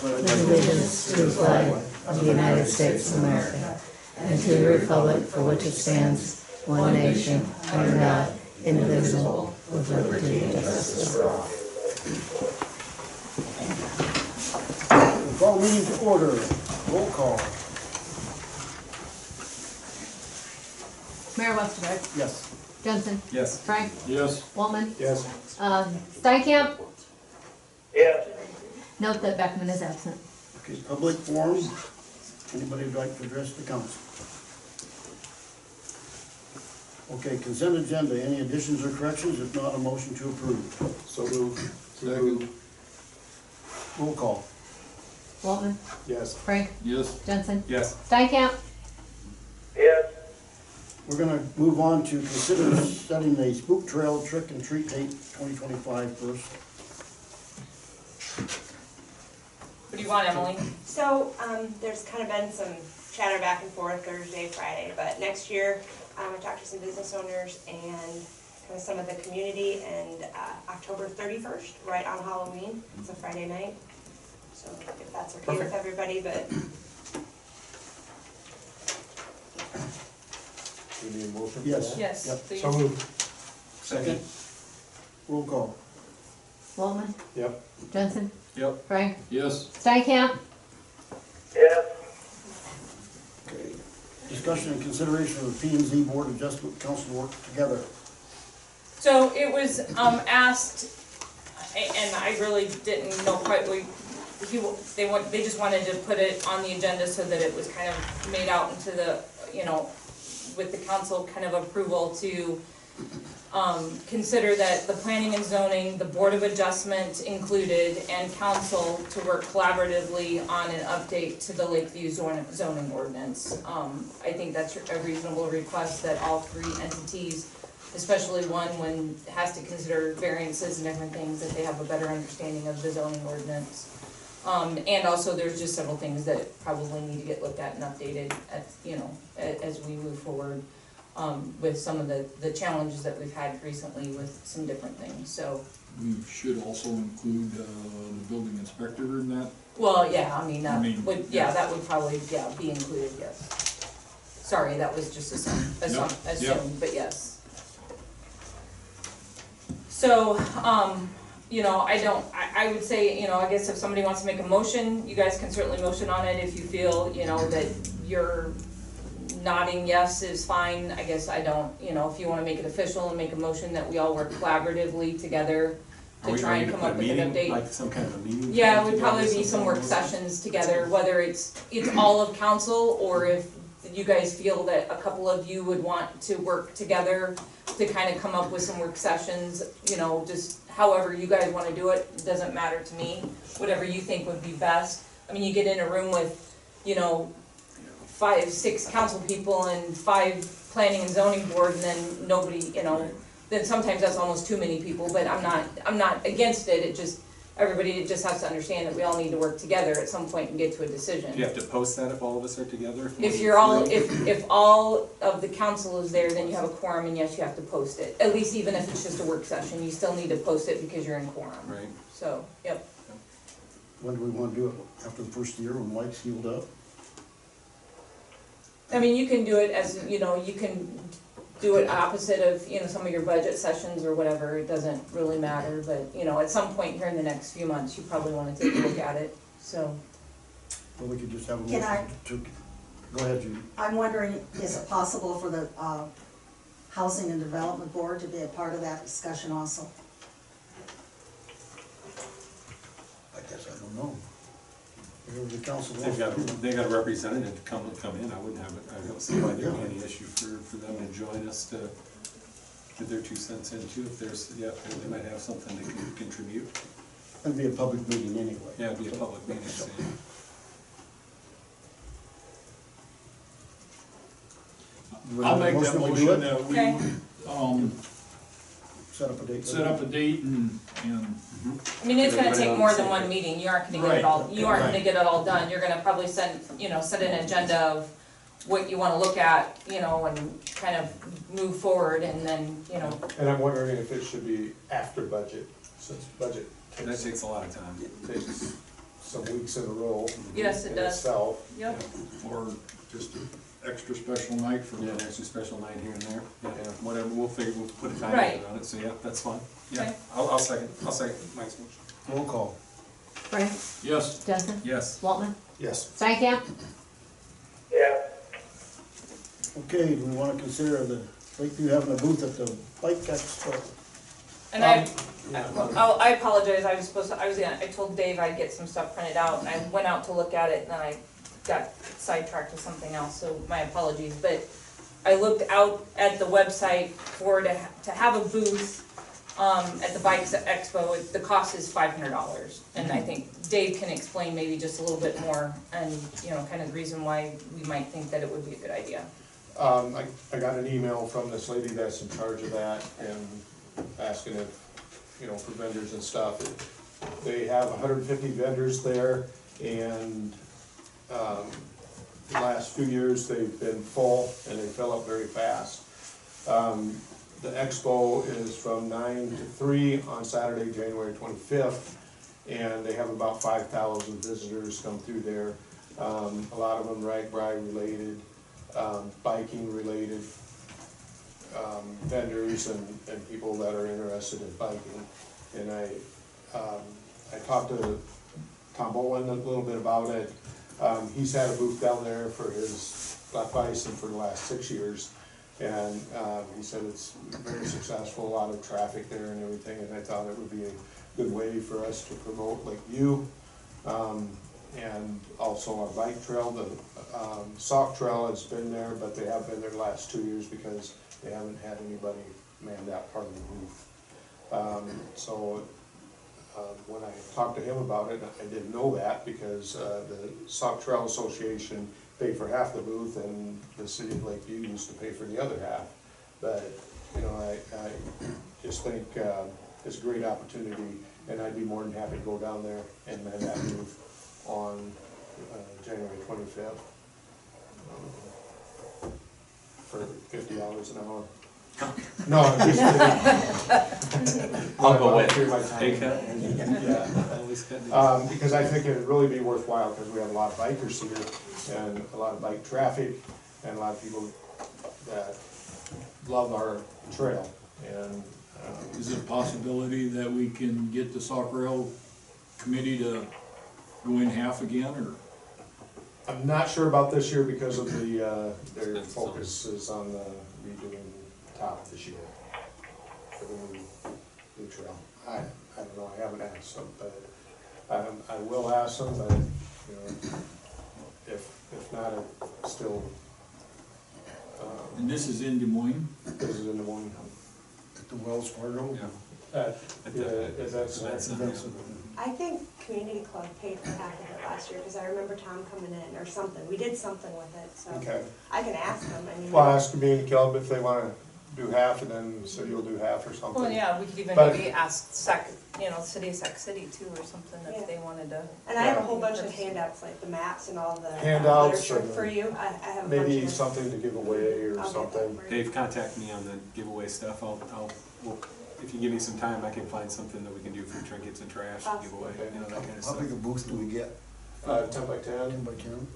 allegiance to the flag of the United States of America and to the republic for which it stands, one nation, under God, indivisible, with liberty and justice for all. We'll call meeting to order. Roll call. Mayor Westerberg. Yes. Jensen. Yes. Frank. Yes. Waltman. Yes. Steinkamp. Yes. Note that Beckman is absent. Okay, public forum. Anybody would like to address the council? Okay, consent agenda. Any additions or corrections? If not, a motion to approve. So moved. Second. Roll call. Waltman. Yes. Frank. Yes. Jensen. Yes. Steinkamp. Yes. We're gonna move on to consider setting a spook trail trick and treat date 2025 first. What do you want, Emily? So, there's kind of been some chatter back and forth Thursday, Friday, but next year, I talked to some business owners and kind of some of the community, and October 31st, right on Halloween, it's a Friday night. So if that's okay with everybody, but Do you need a motion for Yes. that? Yes, Yep. please. So moved. Second. Roll call. Waltman. Yep. Jensen. Yep. Frank. Yes. Steinkamp. Yes. Okay. Discussion and consideration of the P and Z Board Adjustment Council work together. So it was asked, and I really didn't know quite, they just wanted to put it on the agenda so that it was kind of made out into the, with the council kind of approval to consider that the planning and zoning, the Board of Adjustment included, and council to work collaboratively on an update to the Lakeview zoning ordinance. I think that's a reasonable request that all three entities, especially one when it has to consider variances and different things, that they have a better understanding of the zoning ordinance. And also there's just several things that probably need to get looked at and updated as we move forward. With some of the challenges that we've had recently with some different things, so. We should also include the building inspector in that. Well, yeah, I mean, that would yes. probably, be included, yes. Sorry, that was just assumed, but yes. So, I would say, I guess if somebody wants to make a motion, you guys can certainly motion on it if you feel, that you're nodding yes is fine. I guess I don't, if you want to make it official and make a motion that we all work collaboratively together to try and come up with an update. Like some kind of a meeting? Yeah, it would probably be some work sessions together, whether it's all of council, or if you guys feel that a couple of you would want to work together to kind of come up with some work sessions, just however you guys want to do it, it doesn't matter to me, whatever you think would be best. I mean, you get in a room with, 5, 6 council people and 5 planning and zoning board, and then nobody, then sometimes that's almost too many people, but I'm not against it, everybody just has to understand that we all need to work together at some point and get to a decision. Do you have to post that if all of us are together? If all of the council is there, then you have a quorum, and yes, you have to post it. At least even if it's just a work session, you still need to post it because you're in quorum. Right. So, yep. When do we want to do it? After the first year when Mike's healed up? I mean, you can do it as, you can do it opposite of, some of your budget sessions or whatever, it doesn't really matter, but, at some point here in the next few months, you probably wanna take a look at it, so. Or we could just have a Can motion to, go ahead, Judy. I'm wondering, is it possible for the Housing and Development Board to be a part of that discussion also? I guess I don't know. Whatever the council They've wants. got a representative come in, I wouldn't have it, I don't see why there'd be any issue for them to join us to give their 2 cents in too, if they might have something they can contribute. It'd be a public meeting anyway. Yeah, it'd be a public meeting, so. Do we I'll have a make that we do motion it? that Okay. we, Set up a date. set up a date and I mean, it's gonna Everybody take on more the than same one page. meeting, you aren't gonna get it Right. all, you aren't Right. gonna get it all done, you're gonna probably set an agenda of what you wanna look at, and kind of move forward, and then, And I'm wondering if it should be after budget, since budget That takes a lot of time. takes some weeks in a row. Yes, it in does. itself. Yep. Or just an extra special night for Yeah, them. an extra special night here and there, yeah, whatever, we'll put a time Right. limit on it, so yeah, that's fine. Yeah, Okay. I'll second Mike's motion. Roll call. Frank, Yes, Justin, Yes. Waltman, Yes. Steinkamp, yes, Okay, do we wanna consider the Lakeview having a booth at the Bike Expo? And I apologize, I told Dave I'd get some stuff printed out, and I went out to look at it, and then I got sidetracked with something else, so my apologies, but I looked out at the website to have a booth, at the Bikes Expo, the cost is $500, and I think Dave can explain maybe just a little bit more, and, you know, kind of the reason why we might think that it would be a good idea. I got an email from this lady that's in charge of that and asking if, you know, for vendors and stuff. They have 150 vendors there, and the last few years they've been full and they fill up very fast. The expo is from 9 to 3 on Saturday, January 25th, and they have about 5,000 visitors come through there. A lot of them RAGBRAI related, biking related, vendors and people that are interested in biking. And I talked to Tom Boland a little bit about it. He's had a booth down there for his Black Bison for the last 6 years. And he said it's very successful, a lot of traffic there and everything, and I thought it would be a good way for us to promote Lakeview. And also our bike trail, the Sauk Trail has been there, but they have been there the last 2 years because they haven't had anybody man that part of the booth. When I talked to him about it, I didn't know that because the Sauk Trail Association paid for half the booth and the city of Lakeview used to pay for the other half. But, you know, I just think it's a great opportunity, and I'd be more than happy to go down there and man that booth on January 25th for $50 an hour. No, I'm just kidding. I'll go with Volunteer my time. pay cut. Yeah. At least cut. Because I think it'd really be worthwhile, because we have a lot of bikers here, and a lot of bike traffic, and a lot of people that love our trail, and, is it a possibility that we can get the Sauk Rail committee to go in half again, or? I'm not sure about this year because of the, their focus is on the redoing the top this year for the new trail. I don't know, I haven't asked them, but I will ask them, but, you know, if not, it's still, And this is in Des Moines? this is in the one. At the Wells Fargo? Yeah. Is that? I think Community Club paid for half of it last year, because I remember Tom coming in or something. We did something with it, so Okay. I can ask them. I mean, Well, ask Community Club if they wanna do half, and then the city will do half or something. Well, yeah, we could even But- maybe ask City of Sac City too, or something, Yeah. if they wanted to. and I have a whole bunch of handouts, like the maps and all the Handouts literature and for you. I have a bunch Maybe of something to give away or I'll get that something. for you. Dave, contact me on the giveaway stuff, if you give me some time, I can find something that we can do for trinkets and trash to give away, you know, that kind of How stuff. big a booth do we get? 10 by 10, 10 by 10?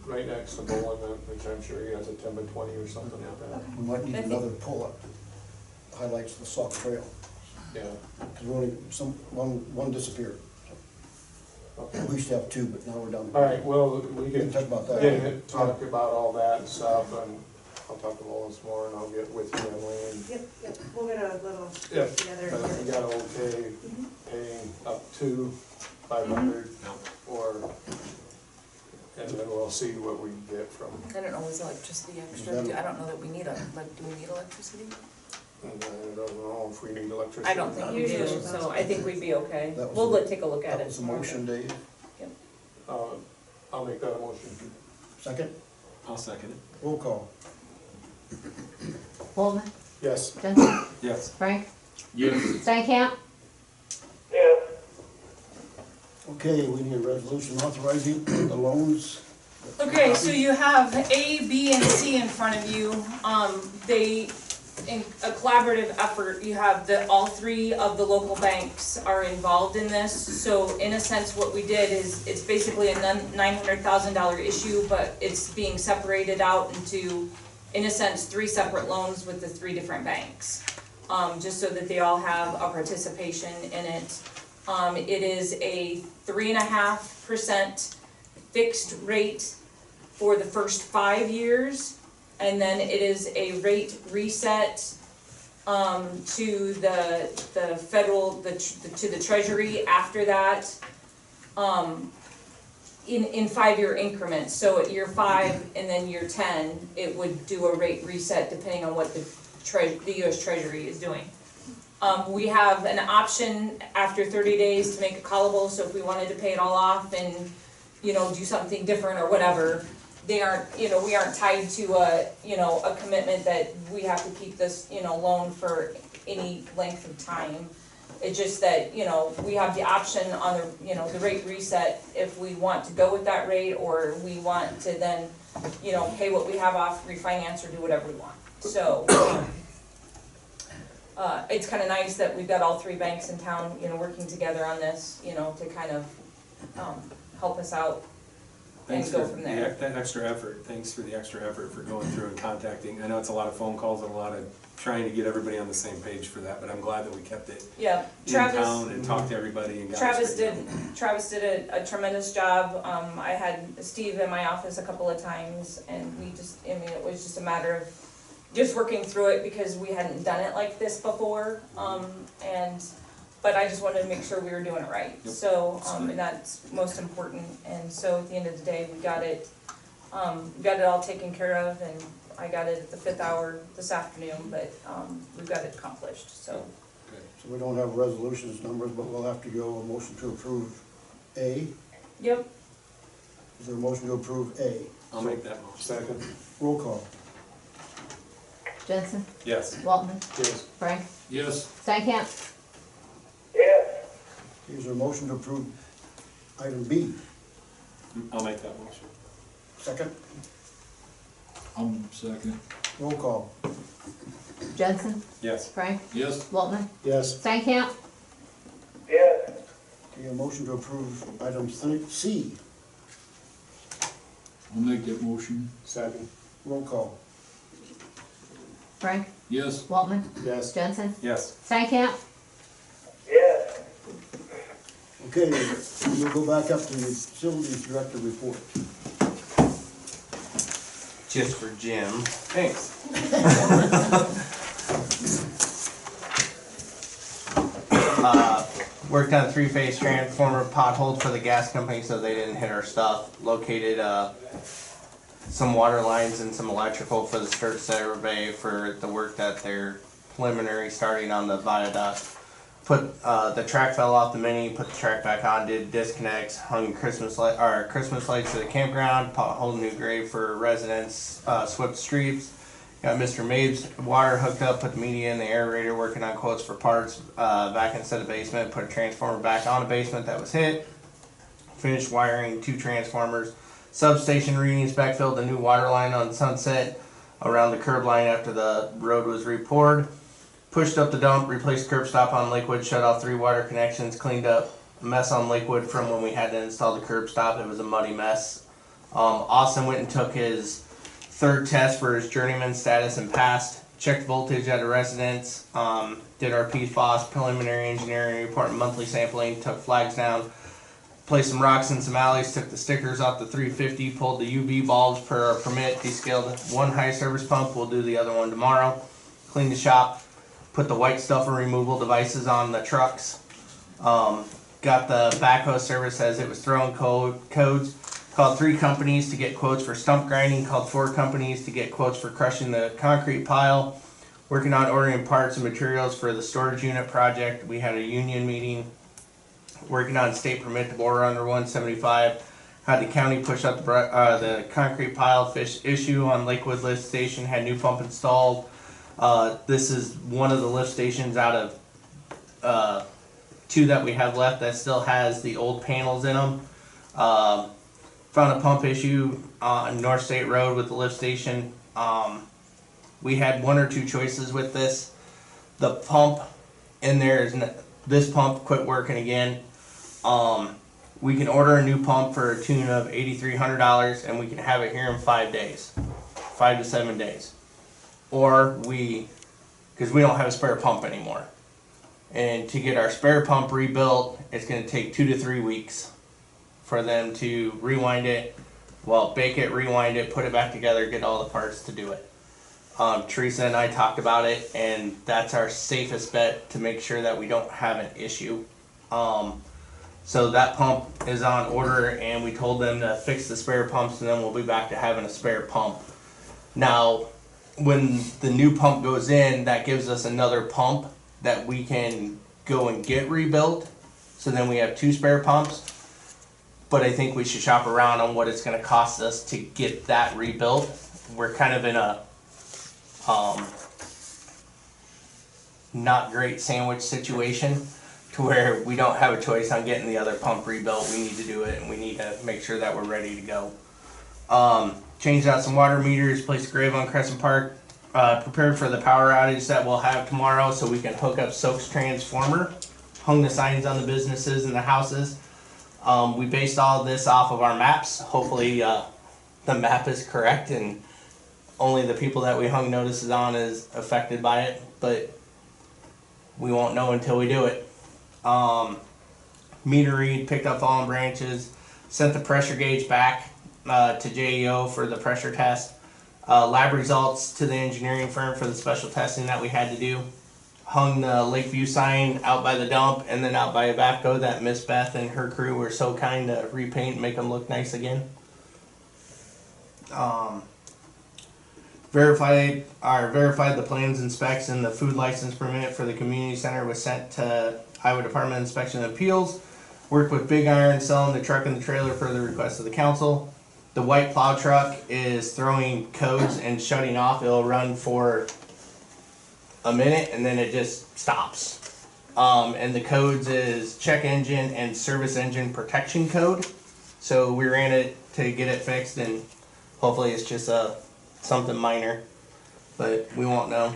right next to Bowen, which I'm sure he has a 10 by 20 or something like that. We might need another pull-up, highlights the Sauk Trail, Yeah. because we're only, one disappeared. Okay. We used to have two, but now we're down to All right, well, we We can can talk about that. talk about all that and stuff, and I'll talk to Lois more, and I'll get with you, Emily, and Yep, we'll get a little Yeah, together. but we got okay paying up to 500, No. or, and then we'll see what we can get from, I don't know, is electricity extra? Is that- I don't know that we need do we need electricity? and I don't know if we need electricity. I don't think we do, Usually. so I think we'd be okay. That was We'll a- take a look at That it was a tomorrow. motion, Dave. I'll make that a motion. Second, I'll second it. roll call. Waltman, Yes. Justin, Yes. Frank, Yes. Steinkamp, yes, Okay, we need a resolution authorizing the loans. Okay, so you have A, B, and C in front of you. They, a collaborative effort. You have all three of the local banks are involved in this. So in a sense, what we did is, it's basically a $900,000 issue, but it's being separated out into, in a sense, 3 separate loans with the 3 different banks. Just so that they all have a participation in it. It is a 3.5% fixed rate for the first 5 years, and then it is a rate reset to the federal, to the treasury after that, in 5-year increments. So at year 5 and then year 10, it would do a rate reset depending on what the US Treasury is doing. We have an option after 30 days to make it callable, so if we wanted to pay it all off and, you know, do something different or whatever, they aren't, you know, we aren't tied to a, you know, a commitment that we have to keep this, you know, loan for any length of time. It's just that, you know, we have the option on the, you know, the rate reset if we want to go with that rate, or we want to then, you know, pay what we have off, refinance, or do whatever we want. So, it's kinda nice that we've got all 3 banks in town, you know, working together on this, you know, to kind of, help us out and go from there. That extra effort, thanks for the extra effort for going through and contacting. I know it's a lot of phone calls and a lot of trying to get everybody on the same page for that, but I'm glad that we kept it Yeah, in town and talked to everybody and got it Travis straightened did, Travis did a tremendous job. I had Steve in my office a couple of times, and we just, I mean, it was just a matter of just working through it because we hadn't done it like this before. But I just wanted to make sure we were doing it right. Yep. So, and that's most important. And so at the end of the day, we got it all taken care of, and I got it at the 5th hour this afternoon, but, we've got it accomplished, so. Good. So we don't have resolutions numbers, but we'll have to go a motion to approve A. Yep. Is there a motion to approve A? I'll make that motion. Second. Roll call. Jensen, Yes. Waltman, Yes. Frank, Yes. Steinkamp, Yes. Is there a motion to approve item B? I'll make that motion. Second. Second. Roll call. Jensen, Yes. Frank, Yes. Waltman, Yes. Steinkamp, Yes. Okay, a motion to approve item C. I'll make that motion. Second. Roll call. Frank, Yes. Waltman, Yes. Jensen, Yes. Steinkamp, Yes. Okay, we'll go back up to the facilities director report. Just for Jim. Thanks. Worked on a 3-phase transformer potholed for the gas company so they didn't hit our stuff. Located some water lines and some electrical for the Sturt survey for the work that they're preliminary starting on the viaduct. Put the track fell off the mini, put the track back on, did disconnects, hung Christmas lights to the campground, potholed a new grave for residents, swept streets. Got Mr. Mabe's water hooked up, put the media in the aerator, working on quotes for parts, back inside the basement, put a transformer back on the basement that was hit. Finished wiring 2 transformers. Substation readings, backfilled the new water line on Sunset around the curb line after the road was re-poured. Pushed up the dump, replaced curb stop on Lakewood, shut off 3 water connections, cleaned up a mess on Lakewood from when we had to install the curb stop. It was a muddy mess. Austin went and took his 3rd test for his journeyman status and passed. Checked voltage at a residence. Did our PFAS preliminary engineering report and monthly sampling. Took flags down. Placed some rocks in some alleys. Took the stickers off the 350. Pulled the UV bulbs per our permit. Descaled 1 high service pump. We'll do the other one tomorrow. Cleaned the shop. Put the white stuffer removal devices on the trucks. Got the backhoe service as it was throwing codes. Called 3 companies to get quotes for stump grinding. Called 4 companies to get quotes for crushing the concrete pile. Working on ordering parts and materials for the storage unit project. We had a union meeting. Working on state permit to bore under 175. Had the county push up the concrete pile fish issue on Lakewood Lift Station. Had new pump installed. This is one of the lift stations out of 2 that we have left that still has the old panels in them. Found a pump issue on North State Road with the lift station. we had one or two choices with this. The pump in there is, this pump quit working again. We can order a new pump for a tune of $8,300 and we can have it here in 5 days, 5 to 7 days. Or because we don't have a spare pump anymore. And to get our spare pump rebuilt, it's gonna take 2 to 3 weeks for them to rewind it, bake it, rewind it, put it back together, get all the parts to do it. Teresa and I talked about it, and that's our safest bet to make sure that we don't have an issue. So that pump is on order, and we told them to fix the spare pumps, and then we'll be back to having a spare pump. Now, when the new pump goes in, that gives us another pump that we can go and get rebuilt. So then we have 2 spare pumps. But I think we should shop around on what it's going to cost us to get that rebuilt. We're kind of in a not great sandwich situation to where we don't have a choice on getting the other pump rebuilt. We need to do it, and we need to make sure that we're ready to go. Changed out some water meters, placed a grave on Crescent Park, prepared for the power outage that we'll have tomorrow so we can hook up Soak's transformer, hung the signs on the businesses and the houses. We based all of this off of our maps. Hopefully the map is correct and only the people that we hung notices on is affected by it, but we won't know until we do it. Meter read, picked up fallen branches, sent the pressure gauge back to JEO for the pressure test. Lab results to the engineering firm for the special testing that we had to do. Hung the Lakeview sign out by the dump and then out by Evapco that Miss Beth and her crew were so kind to repaint and make them look nice again. Verified the plans and specs, and the food license permit for the community center was sent to Iowa Department of Inspection and Appeals. Worked with Big Iron selling the truck and the trailer for the request of the council. The white plow truck is throwing codes and shutting off. It'll run for a minute and then it just stops. And the codes is check engine and service engine protection code. So we ran it to get it fixed, and hopefully it's just something minor, but we won't know.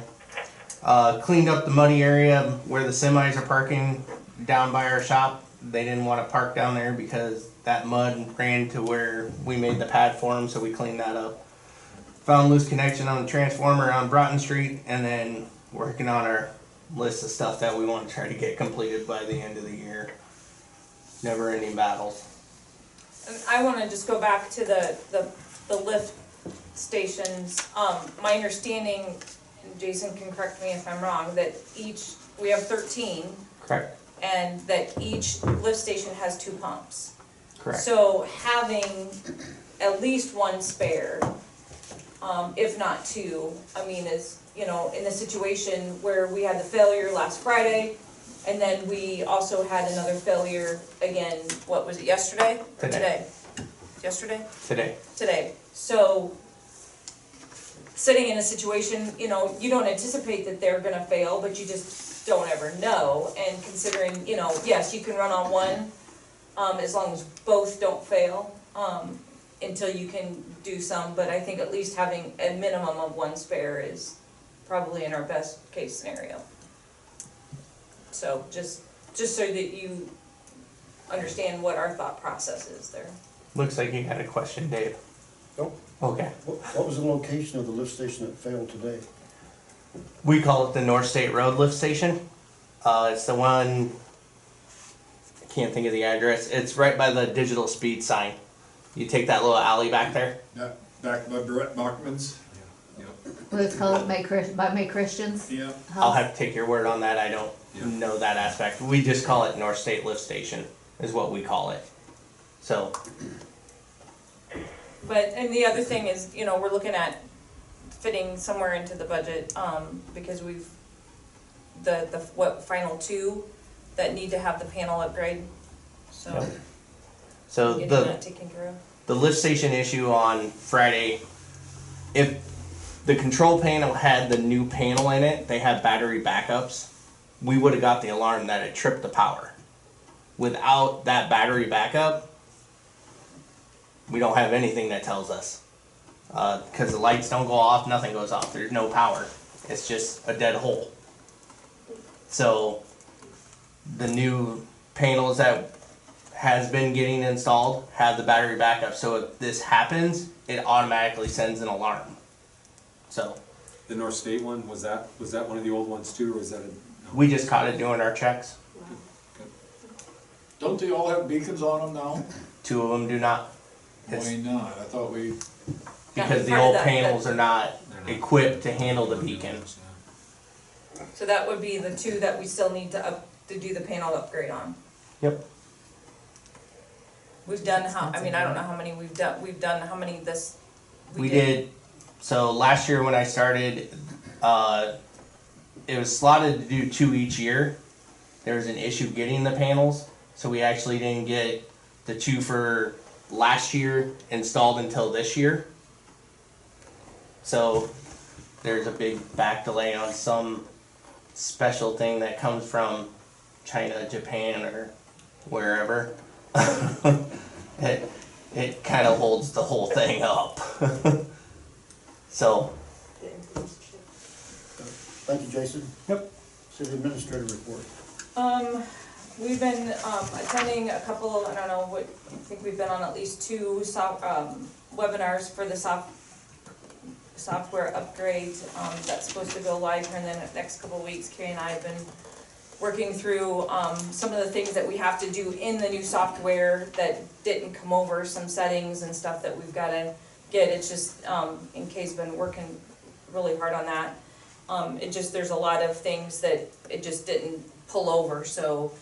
Cleaned up the muddy area where the semis are parking down by our shop. They didn't want to park down there because that mud ran to where we made the pad for them, so we cleaned that up. Found loose connection on the transformer on Broughton Street, and then working on our list of stuff that we want to try to get completed by the end of the year. Never ending battles. And I want to just go back to the lift stations. My understanding, and Jason can correct me if I'm wrong, that we have 13. Correct. And that each lift station has 2 pumps. Correct. So having at least 1 spare, if not 2, I mean, is, you know, in the situation where we had the failure last Friday, and then we also had another failure again, what was it, yesterday? Or today? Yesterday? Today. So, sitting in a situation, you know, you don't anticipate that they're gonna fail, but you just don't ever know. And considering, you know, yes, you can run on one, as long as both don't fail, until you can do some, but I think at least having a minimum of 1 spare is probably in our best case scenario. So just so that you understand what our thought process is there. Looks like you had a question, Dave. Nope. Okay. What was the location of the lift station that failed today? We call it the North State Road lift station. It's the one, I can't think of the address. It's right by the digital speed sign. You take that little alley back there. Back by Brett Bachman's. Let's call it May Christians. Yeah. I'll have to take your word on that. I don't know that aspect. We just call it North State Lift Station is what we call it. So. But, and the other thing is, you know, we're looking at fitting somewhere into the budget, because we've, final 2 that need to have the panel upgrade, so. Yep. So getting that taken care of. The lift station issue on Friday, if the control panel had the new panel in it, they had battery backups, we would have got the alarm that it tripped the power. Without that battery backup, we don't have anything that tells us. Because the lights don't go off, nothing goes off. There's no power. It's just a dead hole. So the new panels that has been getting installed have the battery backup. So if this happens, it automatically sends an alarm. So The North State one, was that one of the old ones too, or was that a? No. we just caught it doing our checks. Don't they all have beacons on them now? 2 of them do not. It's Why not? I thought we, because the Part of old that- panels are not equipped to handle the beacon. So that would be the 2 that we still need to do the panel upgrade on. Yep. We've done I don't know how many we've done how many this. We did. So last year when I started, it was slotted to do 2 each year. There was an issue getting the panels, so we actually didn't get the 2 for last year installed until this year. So there's a big back delay on some special thing that comes from China, Japan, or wherever. It kind of holds the whole thing up. So. Thank you, Jason. Yep. City Administrator report. We've been attending a couple, I don't know what, I think we've been on at least 2 webinars for the software upgrade that's supposed to go live here in the next couple of weeks. Carrie and I have been working through some of the things that we have to do in the new software that didn't come over, some settings and stuff that we've got to get. It's just, in case been working really hard on that. There's a lot of things that it just didn't pull over, so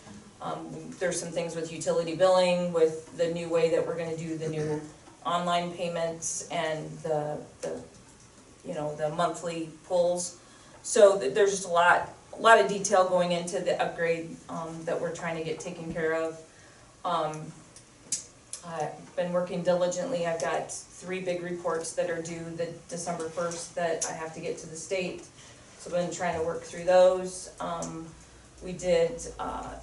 there's some things with utility billing, with the new way that we're gonna do the new online payments and the monthly pulls. So there's just a lot of detail going into the upgrade that we're trying to get taken care of. I've been working diligently. I've got 3 big reports that are due the December 1st that I have to get to the state. So I've been trying to work through those. We did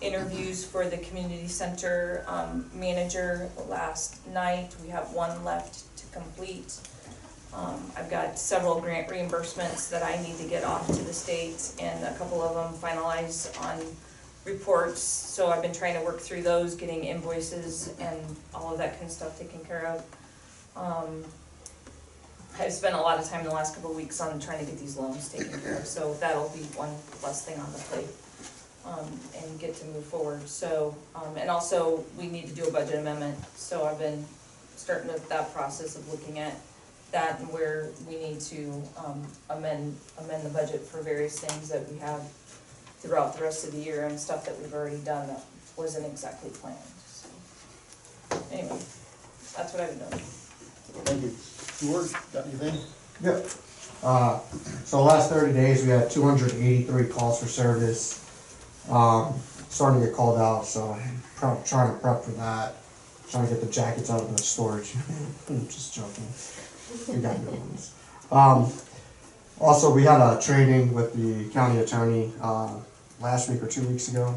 interviews for the community center manager last night. We have 1 left to complete. I've got several grant reimbursements that I need to get off to the state, and a couple of them finalized on reports. So I've been trying to work through those, getting invoices and all of that kind of stuff taken care of. I've spent a lot of time the last couple of weeks on trying to get these loans taken care of, so that'll be one less thing on the plate, and get to move forward. So, and also we need to do a budget amendment, so I've been starting with that process of looking at that and where we need to amend the budget for various things that we have throughout the rest of the year and stuff that we've already done that wasn't exactly planned. So, anyway, that's what I've been doing. Thank you. George, got anything? Yep. So the last 30 days, we had 283 calls for service. Starting to get called out, so I'm trying to prep for that. Trying to get the jackets out of the storage. Just joking. We got new ones. Also, we had a training with the county attorney last week or 2 weeks ago.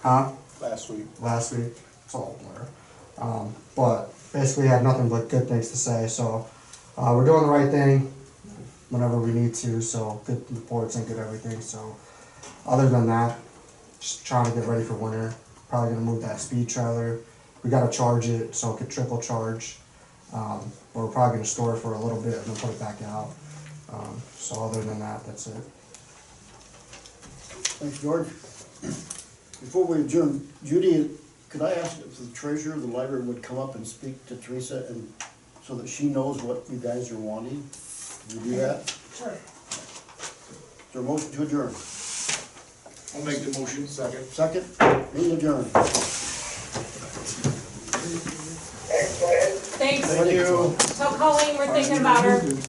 last week. Last week. It's all a blur. But basically had nothing but good things to say, so we're doing the right thing whenever we need to, so good reports and good everything. So other than that, just trying to get ready for winter. Probably gonna move that speed trailer. We gotta charge it so it could trickle charge. We're probably gonna store it for a little bit and then put it back out. So other than that, that's it. Thanks, George. Before we adjourn, Judy, could I ask if the treasurer of the library would come up and speak to Teresa and so that she knows what you guys are wanting? Can you do that? Sure. Is there a motion to adjourn? I'll make the motion. Second. Second, meeting adjourned. Thanks. Thank you. Tell Colleen we're thinking about her.